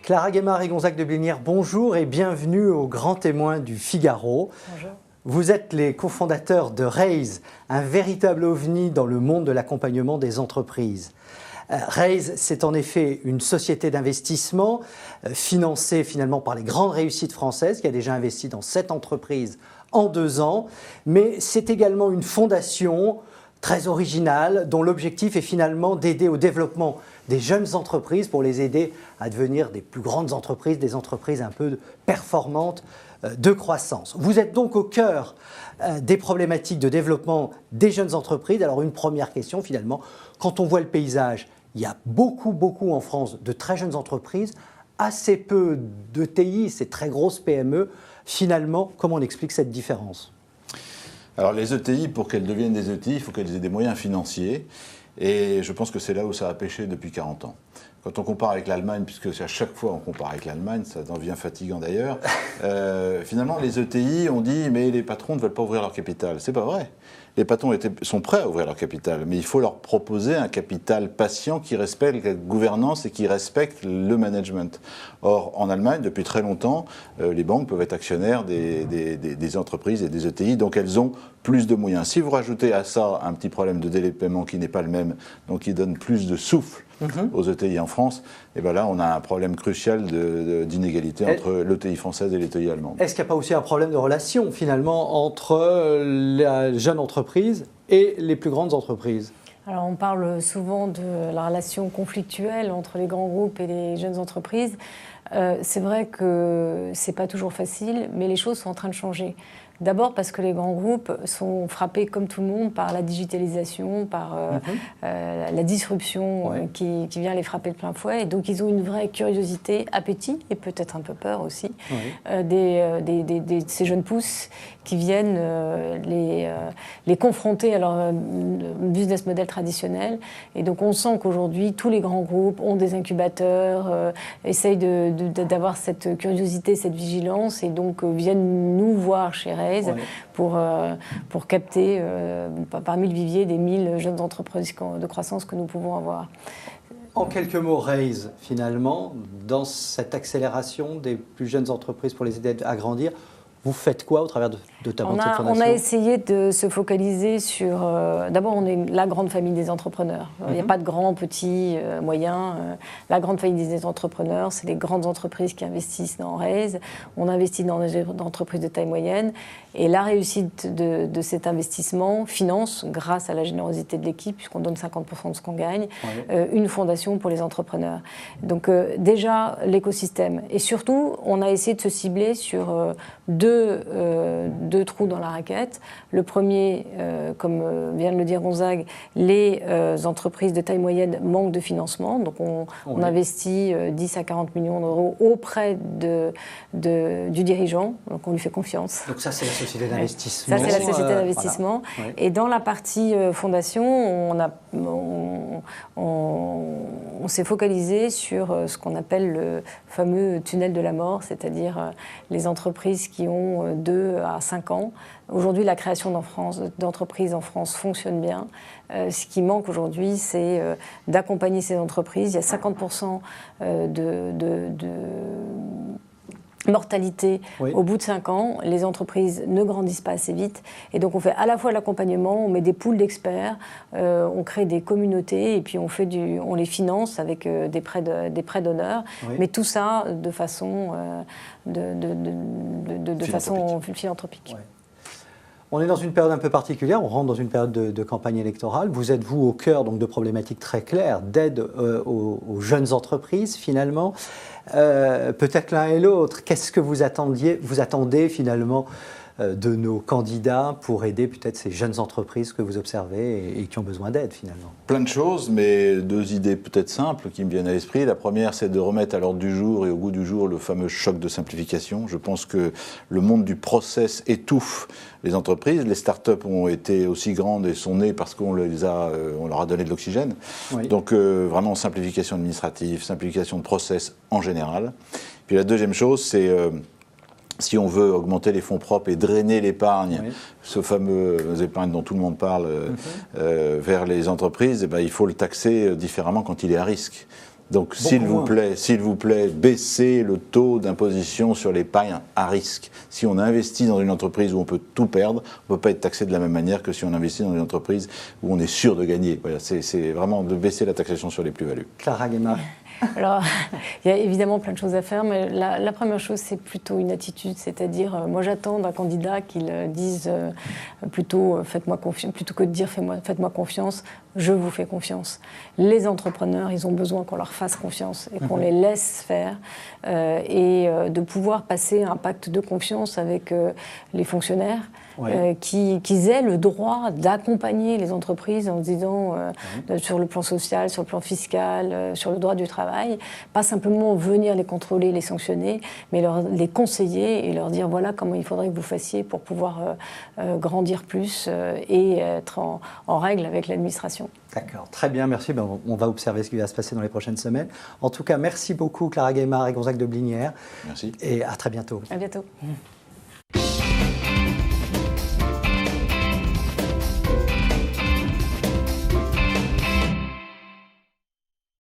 Clara Guémard et Gonzague de Blinière, bonjour et bienvenue aux grands témoins du Figaro. Bonjour. Vous êtes les cofondateurs de Raise, un véritable ovni dans le monde de l'accompagnement des entreprises. Raise, c'est en effet une société d'investissement financée finalement par les grandes réussites françaises qui a déjà investi dans 7 entreprises en 2 ans, mais c'est également une fondation très originale dont l'objectif est finalement d'aider au développement des jeunes entreprises pour les aider à devenir des plus grandes entreprises, des entreprises un peu performantes de croissance. Vous êtes donc au cœur des problématiques de développement des jeunes entreprises. Alors une première question finalement, quand on voit le paysage, il y a beaucoup en France de très jeunes entreprises, assez peu d'ETI, ces très grosses PME. Finalement, comment on explique cette différence ? Alors les ETI, pour qu'elles deviennent des ETI, il faut qu'elles aient des moyens financiers. Et je pense que c'est là où ça a pêché depuis 40 ans. Quand on compare avec l'Allemagne, puisque à chaque fois on compare avec l'Allemagne, ça devient fatigant d'ailleurs, finalement les ETI ont dit mais les patrons ne veulent pas ouvrir leur capital. C'est pas vrai. Les patrons sont prêts à ouvrir leur capital, mais il faut leur proposer un capital patient qui respecte la gouvernance et qui respecte le management. Or, en Allemagne, depuis très longtemps, les banques peuvent être actionnaires des entreprises et des ETI, donc elles ont plus de moyens. Si vous rajoutez à ça un petit problème de délai de paiement qui n'est pas le même, donc qui donne plus de souffle aux ETI en France, et bien là on a un problème crucial d'inégalité entre l'ETI française et l'ETI allemande. Est-ce qu'il n'y a pas aussi un problème de relation finalement entre la jeune entreprise et les plus grandes entreprises ? Alors on parle souvent de la relation conflictuelle entre les grands groupes et les jeunes entreprises. C'est vrai que c'est pas toujours facile, mais les choses sont en train de changer. D'abord parce que les grands groupes sont frappés comme tout le monde par la digitalisation, par la disruption qui vient les frapper de plein fouet. Et donc ils ont une vraie curiosité, appétit et peut-être un peu peur aussi ces jeunes pousses qui viennent les confronter à leur business model traditionnel. Et donc on sent qu'aujourd'hui tous les grands groupes ont des incubateurs, essayent d'avoir cette curiosité, cette vigilance et donc viennent nous voir chez Raise pour capter parmi le vivier des 1000 jeunes entreprises de croissance que nous pouvons avoir. En quelques mots, Raise, finalement, dans cette accélération des plus jeunes entreprises pour les aider à grandir, vous faites quoi au travers de ta fondation ? On a essayé de se focaliser sur... D'abord, on est la grande famille des entrepreneurs. Il n'y a pas de grands, petits, moyens. La grande famille des entrepreneurs, c'est les grandes entreprises qui investissent dans Raise. On investit dans des entreprises de taille moyenne. Et la réussite de cet investissement finance, grâce à la générosité de l'équipe, puisqu'on donne 50% de ce qu'on gagne, une fondation pour les entrepreneurs. Donc déjà, l'écosystème. Et surtout, on a essayé de se cibler sur deux trous dans la raquette. Le premier, comme vient de le dire Gonzague, les entreprises de taille moyenne manquent de financement. Donc on investit 10 à 40 millions d'euros auprès du dirigeant. Donc on lui fait confiance. Donc ça, c'est la société d'investissement. Ça, c'est la société d'investissement. Voilà. Et dans la partie fondation, on s'est focalisé sur ce qu'on appelle le fameux tunnel de la mort, c'est-à-dire les entreprises qui ont 2 à 5 ans. Aujourd'hui, la création d'entreprises en France fonctionne bien. Ce qui manque aujourd'hui, c'est d'accompagner ces entreprises. Il y a 50% de mortalité au bout de 5 ans. Les entreprises ne grandissent pas assez vite. Et donc, on fait à la fois l'accompagnement, on met des pools d'experts, on crée des communautés et puis on les finance avec des prêts d'honneur. Mais tout ça de façon, façon philanthropique. On est dans une période un peu particulière, on rentre dans une période de campagne électorale. Vous êtes, vous, au cœur donc, de problématiques très claires d'aide aux jeunes entreprises, finalement. Peut-être l'un et l'autre. Qu'est-ce que vous attendez finalement de nos candidats pour aider peut-être ces jeunes entreprises que vous observez et qui ont besoin d'aide finalement? Plein de choses, mais 2 idées peut-être simples qui me viennent à l'esprit. La première, c'est de remettre à l'ordre du jour et au goût du jour le fameux choc de simplification. Je pense que le monde du process étouffe les entreprises. Les startups ont été aussi grandes et sont nées parce qu'on leur a donné de l'oxygène. Donc vraiment simplification administrative, simplification de process en général. Puis la deuxième chose, c'est... si on veut augmenter les fonds propres et drainer l'épargne, ce fameux épargne dont tout le monde parle, vers les entreprises, il faut le taxer différemment quand il est à risque. Donc, s'il vous plaît, baissez le taux d'imposition sur l'épargne à risque. Si on investit dans une entreprise où on peut tout perdre, on ne peut pas être taxé de la même manière que si on investit dans une entreprise où on est sûr de gagner. Voilà, c'est vraiment de baisser la taxation sur les plus-values. Clara Guémard. Alors, il y a évidemment plein de choses à faire, mais la première chose, c'est plutôt une attitude, c'est-à-dire, moi j'attends d'un candidat qu'il dise plutôt faites-moi confiance, plutôt que de dire faites-moi confiance, je vous fais confiance. Les entrepreneurs, ils ont besoin qu'on leur fasse confiance et qu'on les laisse faire et de pouvoir passer un pacte de confiance avec les fonctionnaires. Ouais. Qu'ils aient le droit d'accompagner les entreprises en se disant sur le plan social, sur le plan fiscal, sur le droit du travail, pas simplement venir les contrôler, les sanctionner, mais les conseiller et leur dire voilà comment il faudrait que vous fassiez pour pouvoir grandir plus et être en règle avec l'administration. D'accord, très bien, merci. Ben, on va observer ce qui va se passer dans les prochaines semaines. En tout cas, merci beaucoup Clara Guémard et Gonzague de Blinière. Merci. Et à très bientôt. À bientôt.